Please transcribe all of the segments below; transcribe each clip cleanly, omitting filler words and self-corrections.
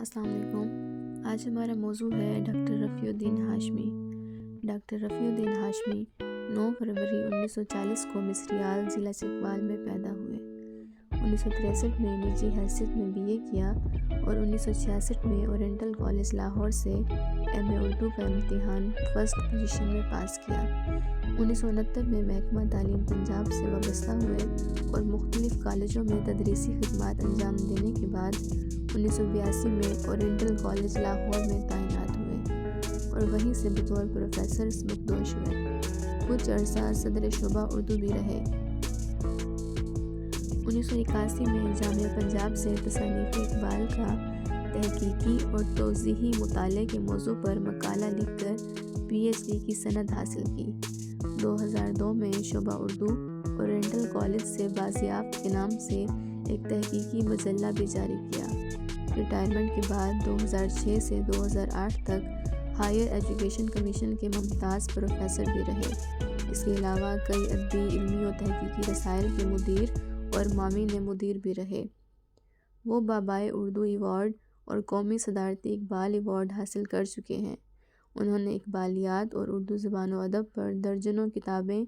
السلام علیکم۔ آج ہمارا موضوع ہے ڈاکٹر رفیع الدین ہاشمی۔ ڈاکٹر رفیع الدین ہاشمی 9 فروری 1940 کو مصریال ضلع چکوال میں پیدا ہوئے۔ 1963 میں نجی حیثیت میں BA کیا اور 1966 میں اورینٹل کالج لاہور سے MA اردو کا امتحان فرسٹ پوزیشن میں پاس کیا۔ 1969 میں محکمہ تعلیم پنجاب سے وابستہ ہوئے اور مختلف کالجوں میں تدریسی خدمات انجام دینے کے بعد 1982 میں اورینٹل کالج لاہور میں تعینات ہوئے اور وہیں سے بطور پروفیسر سبکدوش ہوئے۔ کچھ عرصہ صدر شعبہ اردو بھی رہے۔ 1981 میں جامعہ پنجاب سے تصانیف اقبال کا تحقیقی اور توضیحی مطالعے کے موضوع پر مقالہ لکھ کر PhD کی سند حاصل کی۔ 2002 میں شعبہ اردو اورینٹل کالج سے بازیافت کے نام سے ایک تحقیقی مجلہ بھی جاری کیا۔ ریٹائرمنٹ کے بعد 2006 سے 2008 تک ہائیر ایجوکیشن کمیشن کے ممتاز پروفیسر بھی رہے۔ اس کے علاوہ کئی ادبی، علمی و تحقیقی رسائل کے مدیر اور معاون مدیر بھی رہے۔ وہ بابائے اردو ایوارڈ اور قومی صدارتی اقبال ایوارڈ حاصل کر چکے ہیں۔ انہوں نے اقبالیات اور اردو زبان و ادب پر درجنوں کتابیں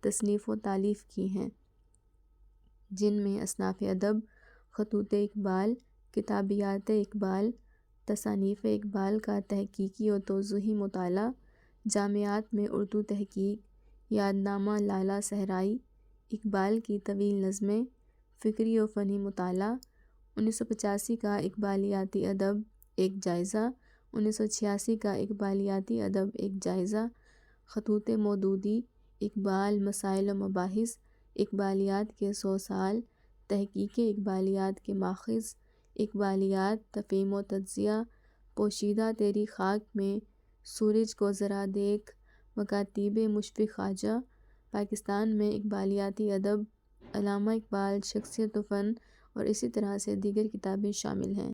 تصنیف و تالیف کی ہیں، جن میں اصناف ادب، خطوط اقبال، کتابیات اقبال، تصانیف اقبال کا تحقیقی و توضیحی مطالعہ، جامعات میں اردو تحقیق، یادنامہ لالہ صحرائی، اقبال کی طویل نظمیں، فکری و فنی مطالعہ، 1985 کا اقبالیاتی ادب ایک جائزہ، 1986 کا اقبالیاتی ادب ایک جائزہ، خطوط مودودی، اقبال، مسائل و مباحث، اقبالیات کے 100 سال، تحقیق اقبالیات کے ماخذ، اقبالیات، تفہیم و تجزیہ، پوشیدہ تیری خاک میں، سورج کو ذرا دیکھ، مکاتیب مشفق خواجہ، پاکستان میں اقبالیاتی ادب، علامہ اقبال، شخصیت و فن اور اسی طرح سے دیگر کتابیں شامل ہیں۔